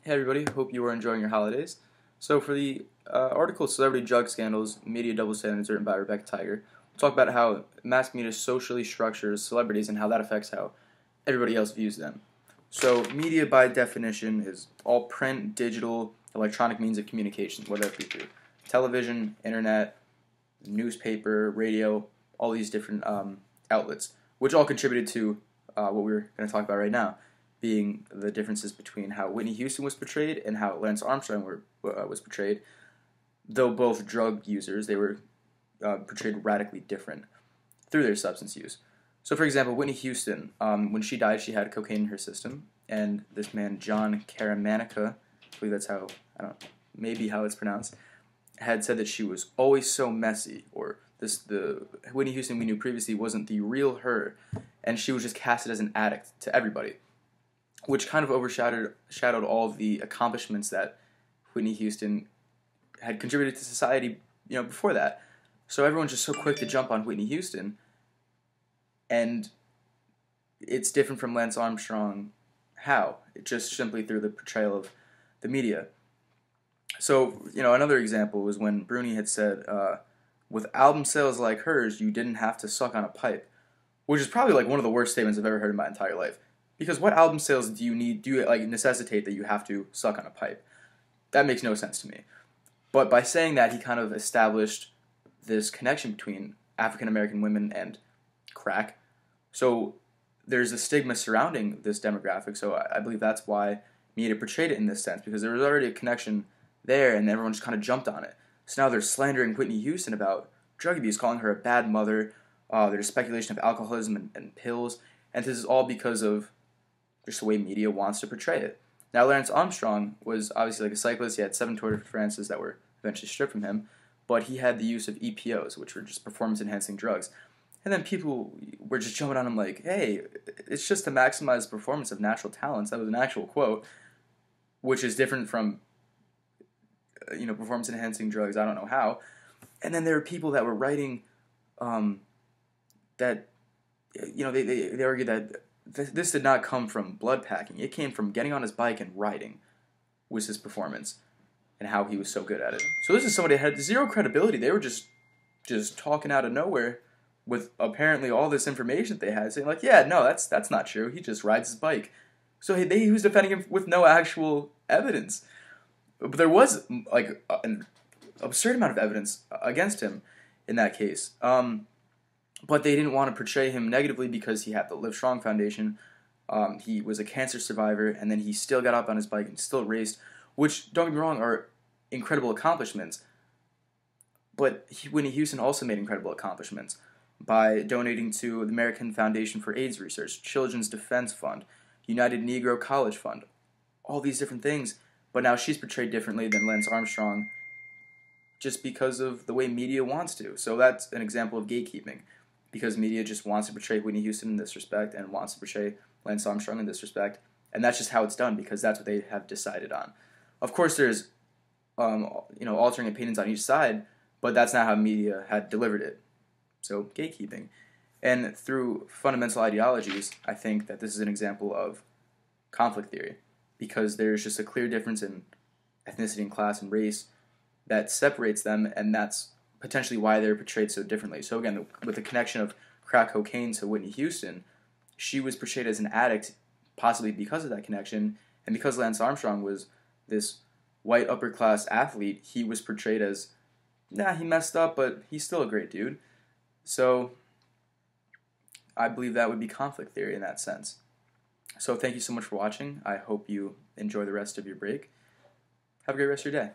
Hey everybody, hope you are enjoying your holidays. So for the article Celebrity Drug Scandals, Media Double Standards, written by Rebecca Tiger, we'll talk about how mass media socially structures celebrities and how that affects how everybody else views them. So media by definition is all print, digital, electronic means of communication, whether it be through television, internet, newspaper, radio, all these different outlets, which all contributed to what we're going to talk about right now, being the differences between how Whitney Houston was portrayed and how Lance Armstrong was portrayed. Though both drug users, they were portrayed radically different through their substance use. So, for example, Whitney Houston, when she died, she had cocaine in her system, and this man, John Caramanica, I believe that's how, maybe how it's pronounced, had said that she was always so messy, or the Whitney Houston we knew previously wasn't the real her, and she was just casted as an addict to everybody, which kind of overshadowed all of the accomplishments that Whitney Houston had contributed to society, before that. So everyone's just so quick to jump on Whitney Houston, and it's different from Lance Armstrong. How? It just simply through the portrayal of the media. So, another example was when Bruni had said, with album sales like hers, you didn't have to suck on a pipe, which is probably like one of the worst statements I've ever heard in my entire life. Because what album sales do you necessitate that you have to suck on a pipe? That makes no sense to me. But by saying that, he kind of established this connection between African American women and crack. So there's a stigma surrounding this demographic. So I believe that's why media portrayed it in this sense, because there was already a connection there, and everyone just kind of jumped on it. So now they're slandering Whitney Houston about drug abuse, calling her a bad mother. There's speculation of alcoholism and pills, and this is all because of just the way media wants to portray it. Now, Lance Armstrong was obviously like a cyclist. He had 7 Tour de France's that were eventually stripped from him, but he had the use of EPOs, which were just performance-enhancing drugs. And then people were just jumping on him like, hey, it's just to maximize the performance of natural talents. That was an actual quote, which is different from, performance-enhancing drugs. I don't know how. And then there were people that were writing that, they argued that this did not come from blood packing. It came from getting on his bike and riding, was his performance, and how he was so good at it. So this is somebody that had zero credibility. They were just talking out of nowhere with apparently all this information that they had, saying like, yeah, no, that's not true. He just rides his bike. So he was defending him with no actual evidence. But there was like an absurd amount of evidence against him in that case. But they didn't want to portray him negatively because he had the Live Strong Foundation. He was a cancer survivor, and then he still got up on his bike and still raced, which, don't get me wrong, are incredible accomplishments. But Whitney Houston also made incredible accomplishments by donating to the American Foundation for AIDS Research, Children's Defense Fund, United Negro College Fund, all these different things. But now she's portrayed differently than Lance Armstrong just because of the way media wants to. So that's an example of gatekeeping, because media just wants to portray Whitney Houston in this respect and wants to portray Lance Armstrong in this respect, and that's just how it's done because that's what they have decided on. Of course, there's altering opinions on each side, but that's not how media had delivered it. So gatekeeping, and through fundamental ideologies, I think that this is an example of conflict theory, because there's just a clear difference in ethnicity and class and race that separates them, and that's potentially why they're portrayed so differently. So again, with the connection of crack cocaine to Whitney Houston, she was portrayed as an addict, possibly because of that connection, and because Lance Armstrong was this white upper-class athlete, he was portrayed as, he messed up, but he's still a great dude. So I believe that would be conflict theory in that sense. So thank you so much for watching. I hope you enjoy the rest of your break. Have a great rest of your day.